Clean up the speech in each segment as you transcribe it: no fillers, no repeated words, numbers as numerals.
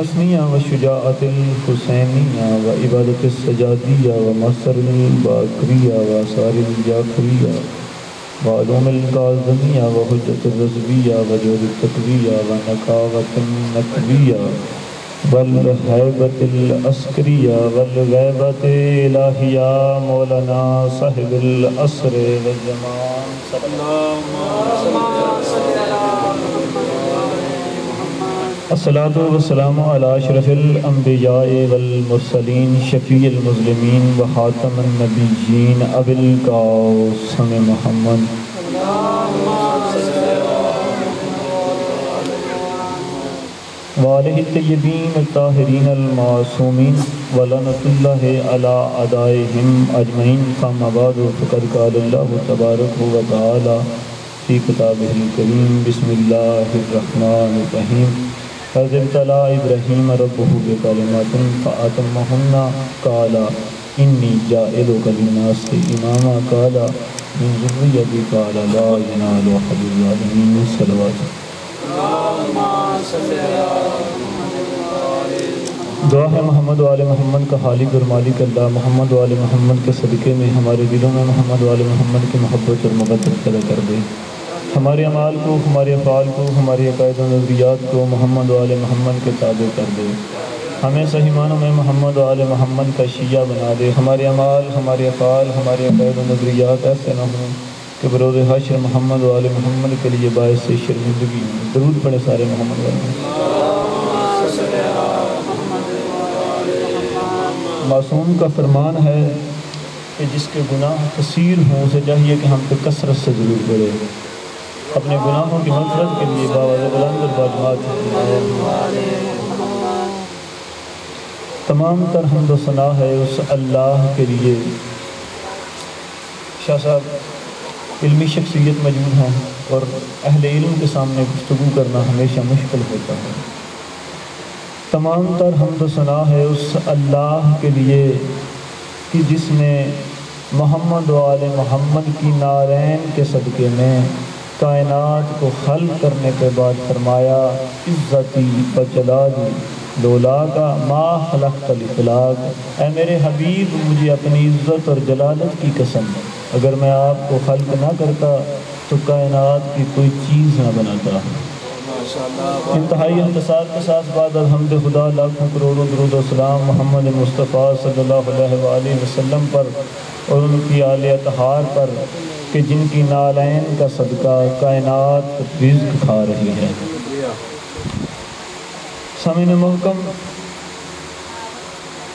حسنیہ و شجاعت الحسینیہ و عبادت السجادیہ و مصر الباکریہ و آثار الجعفریہ و علوم الکاظمیہ و حجت الرضویہ و جود التقویہ و نقاوت النقویہ والحیبت العسکریہ والغیبت الہیہ مولانا صاحب العصر والزمان صلی اللہ الصلاۃ والسلام علی اشرف الانبیاء والمرسلین شفیع المظلمین و خاتم النبیین ابی القاسم محمد وآلہ الطیبین الطاہرین المعصومین ولعنۃ اللہ علی اعدائہم اجمعین فاما بعد فقد قال اللہ تبارک و تعالی فی کتابہ الکریم بسم اللہ الرحمن الرحیم اذ ابتلیٰ ابراہیم ربہ بکلمات فأتمہن قال انی جاعلک للناس اماما قال من ذریتی قال لا ینال عہد الظالمین صلوات دعا ہے محمد و آل محمد کا خالق اور مالک اللہ محمد و آل محمد کے صدقے میں ہمارے دلوں میں محمد و آل محمد کی محبت اور مقدس پیدا کر دے، ہمارے اعمال کو، ہمارے افعال کو، ہمارے عقائد و نظریات کو محمد و آل محمد کے تابع کر دے، ہمیں صحیح معنوں میں محمد و آل محمد کا شیعہ بنا دے، ہمارے اعمال، ہمارے افعال، ہمارے عقائد و نظریات ایسے نہ ہوں کہ بروز حشر محمد و آل محمد کے لیے باعث سے شرمندگی ہوں۔ درود پڑھے سارے محمد والے۔ معصوم کا فرمان ہے کہ جس کے گناہ کثیر ہوں اسے چاہیے کہ ہم پہ کثرت سے ضرور پڑھے، اپنے گناہوں کی مغفرت کے لیے باوجہ بلند اور باجماعت تمام تر حمد و ثنا ہے اس اللہ کے لیے۔ شاہ صاحب علمی شخصیت موجود ہیں اور اہل علم کے سامنے گفتگو کرنا ہمیشہ مشکل ہوتا ہے۔ تمام تر حمد و ثنا ہے اس اللہ کے لیے کہ جس نے محمد و آل محمد کی نارین کے صدقے میں کائنات کو خلق کرنے کے بعد فرمایا عزتی و جلالی لولا کا ما خلقت الخلاق، اے میرے حبیب مجھے اپنی عزت اور جلالت کی قسم، اگر میں آپ کو خلق نہ کرتا تو کائنات کی کوئی چیز نہ بناتا۔ انتہائی انتصار کے ساتھ بعد الحمد خدا لاکھوں کروڑوں درود و سلام محمد مصطفیٰ صلی اللہ علیہ وآلہ وسلم پر اور ان کی آل اطہار پر کہ جن کی نالین کا صدقہ کائنات رزق کھا رہی ہے۔ سامعین محکم،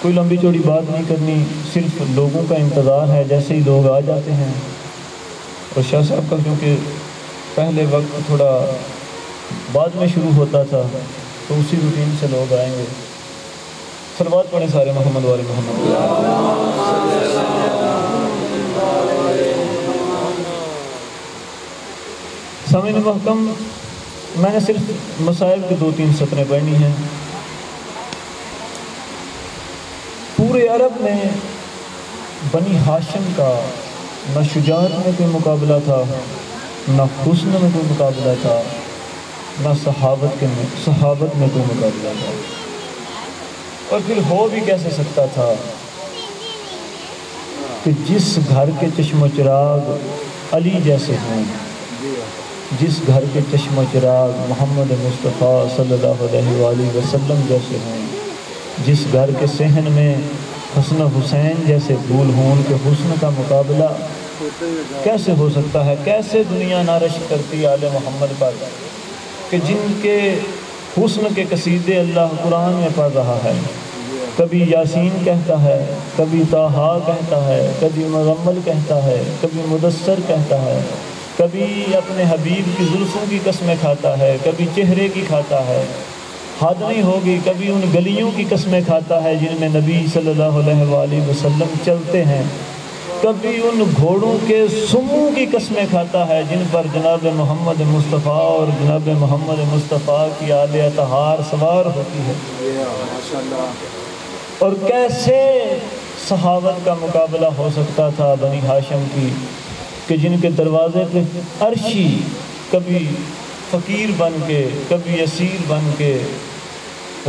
کوئی لمبی چوڑی بات نہیں کرنی، صرف لوگوں کا انتظار ہے، جیسے ہی لوگ آ جاتے ہیں۔ اور شاہ صاحب کا کیونکہ پہلے وقت تھوڑا بعد میں شروع ہوتا تھا تو اسی روٹین سے لوگ آئیں گے۔ صلوات پڑھیں سارے محمد والے محمد۔ سامعین محکم، میں نے صرف مسائل کی 2-3 سطریں پڑھنی ہیں۔ پورے عرب میں بنی ہاشم کا نہ شجاعت میں کوئی مقابلہ تھا، نہ حسن میں کوئی مقابلہ تھا، نہ صحابت میں کوئی مقابلہ تھا، اور پھر ہو بھی کیسے سکتا تھا کہ جس گھر کے چشم و چراغ علی جیسے ہوں، جس گھر کے چشم و چراغ محمد مصطفیٰ صلی اللہ علیہ وآلہ وسلم جیسے ہوں، جس گھر کے صحن میں حسن حسین جیسے پھول ہوں، ان کے حسن کا مقابلہ کیسے ہو سکتا ہے؟ کیسے دنیا نارش کرتی آل محمد پر کہ جن کے حسن کے قصیدے اللہ قرآن میں پڑھ رہا ہے، کبھی یاسین کہتا ہے، کبھی طٰہٰ کہتا ہے، کبھی مزمل کہتا ہے، کبھی مدثر کہتا ہے، کبھی اپنے حبیب کی زلفوں کی قسمیں کھاتا ہے، کبھی چہرے کی کھاتا ہے، حد نہیں ہوگی، کبھی ان گلیوں کی قسمیں کھاتا ہے جن میں نبی صلی اللہ علیہ وآلہ وسلم چلتے ہیں، کبھی ان گھوڑوں کے سموں کی قسمیں کھاتا ہے جن پر جناب محمد مصطفیٰ اور جناب محمد مصطفیٰ کی آل اطہار سوار ہوتی ہے۔ اور کیسے صحابت کا مقابلہ ہو سکتا تھا بنی ہاشم کی کہ جن کے دروازے پہ عرشی کبھی فقیر بن کے، کبھی اسیر بن کے،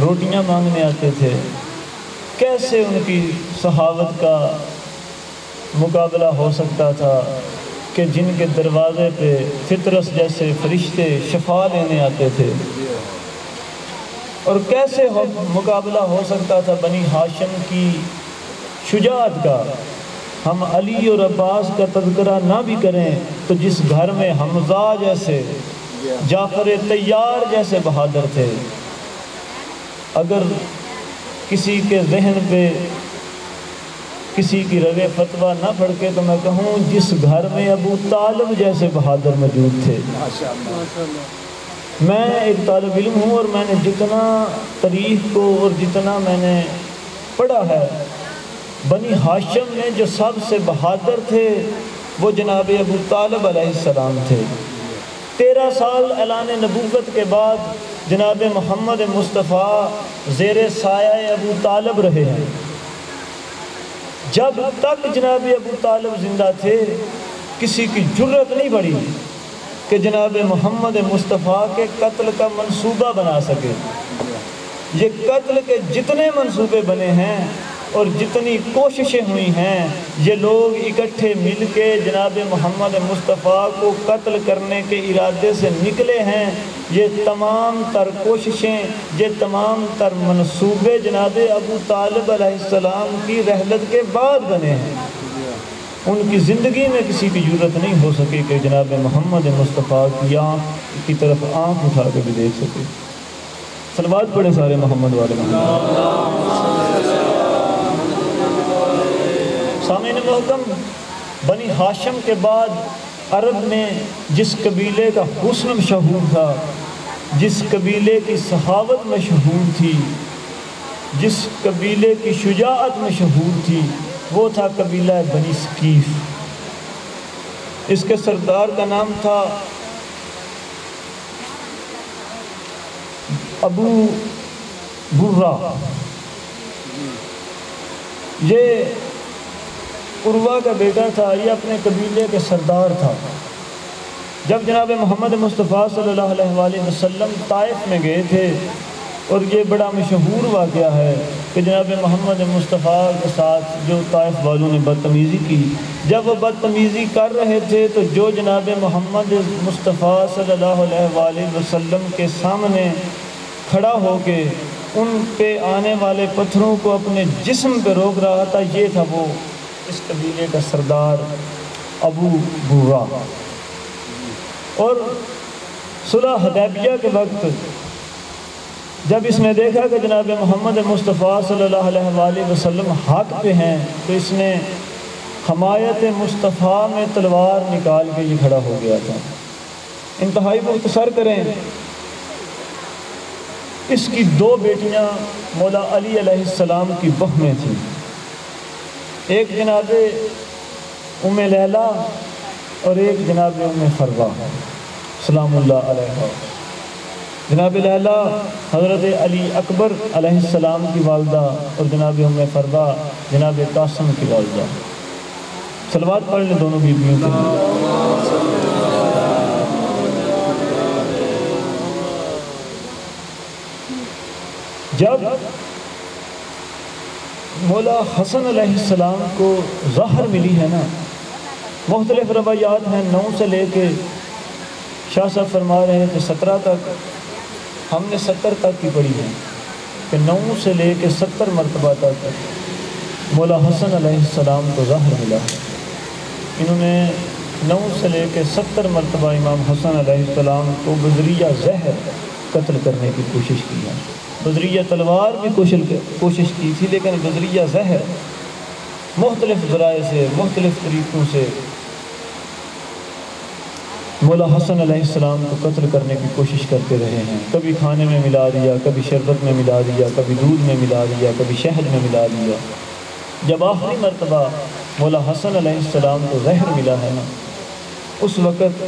روٹیاں مانگنے آتے تھے، کیسے ان کی صحابت کا مقابلہ ہو سکتا تھا کہ جن کے دروازے پہ فطرس جیسے فرشتے شفا لینے آتے تھے، اور کیسے مقابلہ ہو سکتا تھا بنی ہاشم کی شجاعت کا۔ ہم علی اور عباس کا تذکرہ نہ بھی کریں تو جس گھر میں حمزہ جیسے، جعفر طیار جیسے بہادر تھے، اگر کسی کے ذہن پہ کسی کی رغ فتویٰ نہ پھڑکے تو میں کہوں جس گھر میں ابو طالب جیسے بہادر موجود تھے۔ میں ایک طالب علم ہوں اور میں نے جتنا تاریخ کو اور جتنا میں نے پڑھا ہے، بنی ہاشم میں جو سب سے بہادر تھے وہ جناب ابو طالب علیہ السلام تھے۔ 13 سال اعلان نبوت کے بعد جناب محمد مصطفیٰ زیر سایہ ابو طالب رہے ہیں۔ جب تک جناب ابو طالب زندہ تھے کسی کی جرت نہیں پڑی کہ جناب محمد مصطفیٰ کے قتل کا منصوبہ بنا سکے۔ یہ قتل کے جتنے منصوبے بنے ہیں اور جتنی کوششیں ہوئی ہیں، یہ لوگ اکٹھے مل کے جناب محمد مصطفیٰ کو قتل کرنے کے ارادے سے نکلے ہیں۔ یہ تمام تر کوششیں، یہ تمام تر منصوبے جناب ابو طالب علیہ السلام کی رحلت کے بعد بنے ہیں۔ ان کی زندگی میں کسی کی جرت نہیں ہو سکی کہ جناب محمد مصطفیٰ کی آنکھ کی طرف آنکھ اٹھا کے بھی دیکھ سکے۔ صلوات پڑھیں سارے محمد والے محمد۔ سامعین محترم، بنی ہاشم کے بعد عرب میں جس قبیلے کا حسن مشہور تھا، جس قبیلے کی صحابت مشہور تھی، جس قبیلے کی شجاعت مشہور تھی، وہ تھا قبیلہ بنی ثقیف۔ اس کے سردار کا نام تھا ابو برہ۔ یہ عروہ کا بیٹا تھا، یہ اپنے قبیلے کے سردار تھا۔ جب جناب محمد مصطفیٰ صلی اللہ علیہ وآلہ وسلم طائف میں گئے تھے، اور یہ بڑا مشہور واقعہ ہے کہ جناب محمد مصطفیٰ کے ساتھ جو طائف والوں نے بدتمیزی کی، جب وہ بدتمیزی کر رہے تھے تو جو جناب محمد مصطفیٰ صلی اللہ علیہ وآلہ وسلم کے سامنے کھڑا ہو کے ان پہ آنے والے پتھروں کو اپنے جسم پہ روک رہا تھا، یہ تھا وہ اس قبیلے کا سردار ابو برہ۔ اور صلح حدیبیہ کے وقت جب اس نے دیکھا کہ جناب محمد مصطفیٰ صلی اللہ علیہ وآلہ وسلم حق پہ ہیں تو اس نے حمایت مصطفیٰ میں تلوار نکال کے یہ کھڑا ہو گیا تھا۔ انتہائی مختصر کریں، اس کی 2 بیٹیاں مولا علی علیہ السلام کی بہنیں تھیں، ایک جناب ام لیلہ اور ایک جناب ام فروہ سلام اللہ علیہ۔ جناب لیلہ حضرت علی اکبر علیہ السلام کی والدہ اور جناب ام فروہ جناب قاسم کی والدہ۔ صلوات پڑھ لیں دونوں بیویوں کے لیے۔ جب مولا حسن علیہ السلام کو ظہر ملی ہے نا، مختلف روایات ہیں، 9 سے لے کے شاہ صاحب فرما رہے ہیں کہ 17 تک، ہم نے 70 تک کی پڑھی ہے کہ 9 سے لے کے 70 مرتبہ تک مولا حسن علیہ السلام کو ظہر ملا ہے۔ انہوں نے 9 سے لے کے 70 مرتبہ امام حسن علیہ السلام کو بذریعہ زہر قتل کرنے کی کوشش کی ہے۔ بذریعہ تلوار بھی کوشش کی تھی، لیکن بذریعہ زہر مختلف ذرائع سے، مختلف طریقوں سے مولا حسن علیہ السلام کو قتل کرنے کی کوشش کرتے رہے ہیں۔ کبھی کھانے میں ملا دیا، کبھی شربت میں ملا دیا، کبھی دودھ میں ملا دیا، کبھی شہد میں ملا دیا۔ جب آخری مرتبہ مولا حسن علیہ السلام کو زہر ملا ہے نا، اس وقت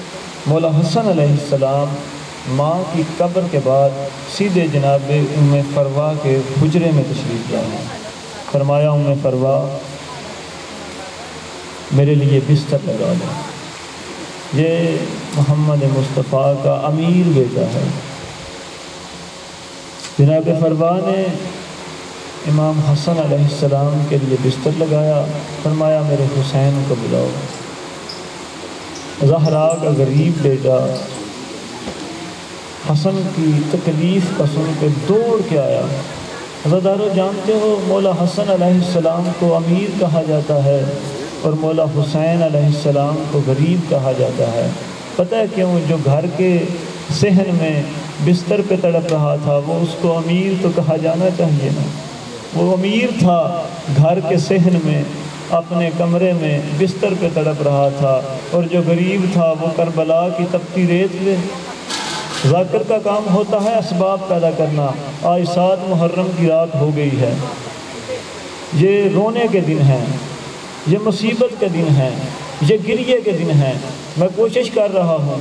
مولا حسن علیہ السلام ماں کی قبر کے بعد سیدھے جناب ام فروہ کے حجرے میں تشریف لائے ہیں۔ فرمایا ام فروہ میرے لیے بستر لگا دو، یہ محمد مصطفیٰ کا امیر بیٹا ہے، جناب فروا نے امام حسن علیہ السلام کے لیے بستر لگایا، فرمایا میرے حسین کو بلاؤ۔ زہرا کا غریب بیٹا حسن کی تکلیف کا سن کے دوڑ کے آیا۔ عزادارو جانتے ہو مولا حسن علیہ السلام کو امیر کہا جاتا ہے اور مولا حسین علیہ السلام کو غریب کہا جاتا ہے۔ پتہ ہے کیوں؟ جو گھر کے صحن میں بستر پہ تڑپ رہا تھا وہ اس کو امیر تو کہا جانا چاہیے نا۔ وہ امیر تھا، گھر کے صحن میں اپنے کمرے میں بستر پہ تڑپ رہا تھا، اور جو غریب تھا وہ کربلا کی تپتی ریت میں۔ ذاکر کا کام ہوتا ہے اسباب پیدا کرنا۔ آج 7 محرم کی رات ہو گئی ہے، یہ رونے کے دن ہیں، یہ مصیبت کے دن ہیں، یہ گریے کے دن ہیں۔ میں کوشش کر رہا ہوں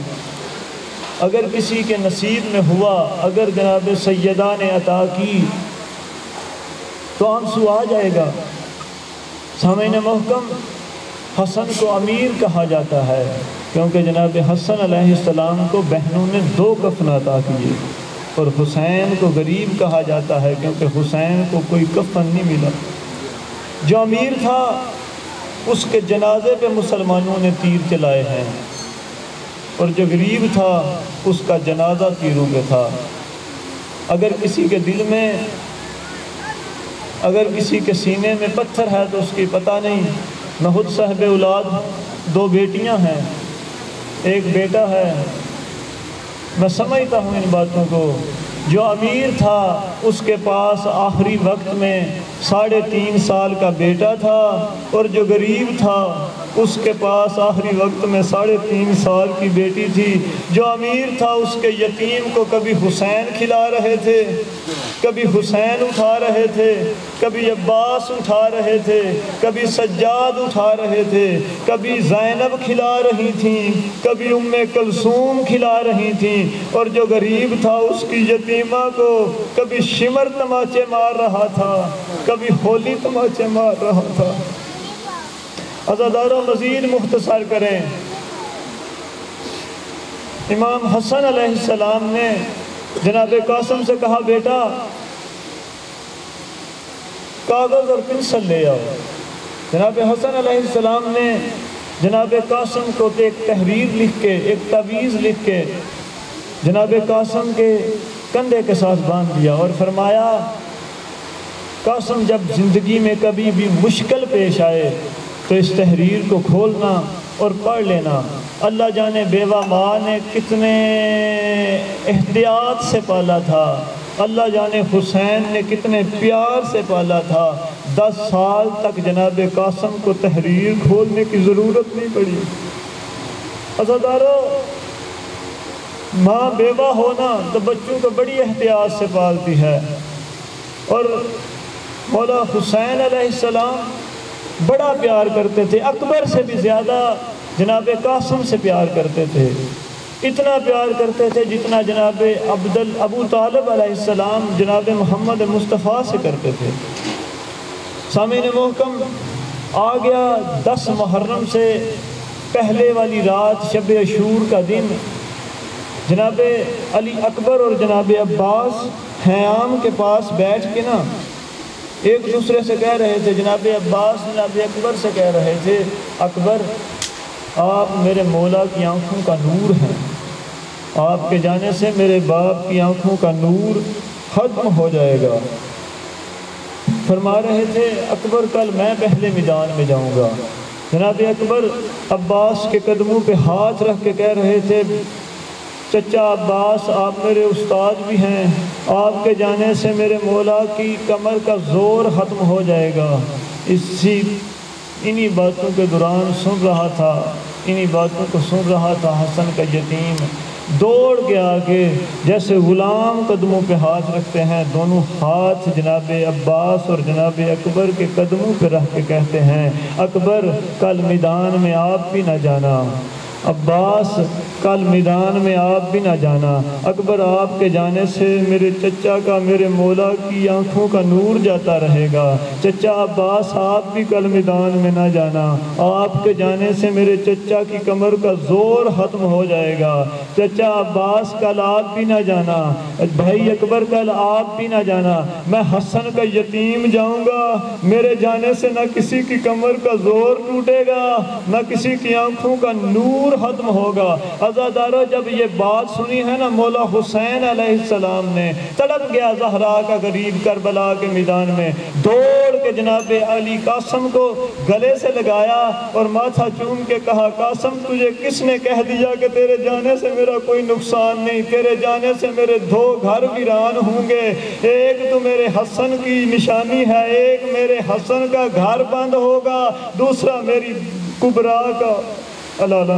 اگر کسی کے نصیب میں ہوا، اگر جناب سیدہ نے عطا کی تو آنسو آ جائے گا۔ سامعین محکم، حسن کو امیر کہا جاتا ہے کیونکہ جناب حسن علیہ السلام کو بہنوں نے 2 کفن عطا کیے، اور حسین کو غریب کہا جاتا ہے کیونکہ حسین کو کوئی کفن نہیں ملا۔ جو امیر تھا اس کے جنازے پہ مسلمانوں نے تیر چلائے ہیں، اور جو غریب تھا اس کا جنازہ تیروں پہ تھا۔ اگر کسی کے دل میں، اگر کسی کے سینے میں پتھر ہے تو اس کی پتہ نہیں۔ نہد صاحب اولاد 2 بیٹیاں ہیں، 1 بیٹا ہے۔ میں سمجھتا ہوں ان باتوں کو۔ جو امیر تھا اس کے پاس آخری وقت میں 3.5 سال کا بیٹا تھا، اور جو غریب تھا اس کے پاس آخری وقت میں 3.5 سال کی بیٹی تھی۔ جو امیر تھا اس کے یتیم کو کبھی حسین کھلا رہے تھے، کبھی حسین اٹھا رہے تھے، کبھی عباس اٹھا رہے تھے، کبھی سجاد اٹھا رہے تھے، کبھی زینب کھلا رہی تھیں، کبھی ام کلثوم کھلا رہی تھیں، اور جو غریب تھا اس کی یتیمہ کو کبھی شمر تماچے مار رہا تھا، کبھی ہولی تماچے مار رہا تھا۔ عزاداروں مزید مختصر کریں، امام حسن علیہ السلام نے جناب قاسم سے کہا بیٹا کاغذ اور پنسل لے آؤ۔ جناب حسن علیہ السلام نے جناب قاسم کو ایک تحریر لکھ کے، ایک تعویذ لکھ کے جناب قاسم کے کندھے کے ساتھ باندھ دیا، اور فرمایا قاسم جب زندگی میں کبھی بھی مشکل پیش آئے تو اس تحریر کو کھولنا اور پڑھ لینا۔ اللہ جانے بیوہ ماں نے کتنے احتیاط سے پالا تھا، اللہ جانے حسین نے کتنے پیار سے پالا تھا۔ 10 سال تک جناب قاسم کو تحریر کھولنے کی ضرورت نہیں پڑی۔ عزادارو، ماں بیوہ ہونا تو بچوں کو بڑی احتیاط سے پالتی ہے، اور مولا حسین علیہ السلام بڑا پیار کرتے تھے، اکبر سے بھی زیادہ جناب قاسم سے پیار کرتے تھے۔ اتنا پیار کرتے تھے جتنا جناب ابو طالب علیہ السلام جناب محمد مصطفیٰ سے کرتے تھے۔ سامعین محکم، آ گیا 10 محرم سے پہلے والی رات، شب عاشور کا دن۔ جناب علی اکبر اور جناب عباس خیام کے پاس بیٹھ کے نا ایک دوسرے سے کہہ رہے تھے، جناب عباس جناب اکبر سے کہہ رہے تھے اکبر آپ میرے مولا کی آنکھوں کا نور ہیں، آپ کے جانے سے میرے باپ کی آنکھوں کا نور ختم ہو جائے گا۔ فرما رہے تھے اکبر کل میں پہلے میدان میں جاؤں گا۔ جناب اکبر عباس کے قدموں پہ ہاتھ رکھ کے کہہ رہے تھے چچا عباس آپ میرے استاد بھی ہیں، آپ کے جانے سے میرے مولا کی کمر کا زور ختم ہو جائے گا۔ انہی باتوں کے دوران سن رہا تھا، انہی باتوں کو سن رہا تھا حسن کا یتیم دوڑ کے آگے جیسے غلام قدموں پہ ہاتھ رکھتے ہیں، دونوں ہاتھ جناب عباس اور جناب اکبر کے قدموں پہ رکھ کے کہتے ہیں اکبر کل میدان میں آپ بھی نہ جانا، عباس کل میدان میں آپ بھی نہ جانا، اکبر آپ کے جانے سے میرے چچا کا میرے مولا کی آنکھوں کا نور جاتا رہے گا، چچا عباس آپ بھی کل میدان میں نہ جانا، آپ کے جانے سے میرے چچا کی کمر کا زور ختم ہو جائے گا، چچا عباس کل آپ بھی نہ جانا، بھائی اکبر کل آپ بھی نہ جانا، میں حسن کا یتیم جاؤں گا، میرے جانے سے نہ کسی کی کمر کا زور ٹوٹے گا، نہ کسی کی آنکھوں کا نور ختم ہوگا۔ عزادارو جب یہ بات سنی ہے نا مولا حسین علیہ السلام نے، تڑپ گیا زہرا کا غریب کربلا کے میدان میں، دوڑ کے جناب علی قاسم کو گلے سے لگایا اور ماتھا چوم کے کہا قاسم تجھے کس نے کہہ دیا کہ تیرے جانے سے میرا کوئی نقصان نہیں، تیرے جانے سے میرے 2 گھر ویران ہوں گے، ایک تو میرے حسن کی نشانی ہے، ایک میرے حسن کا گھر بند ہوگا، دوسرا میری کبرا کا اللہ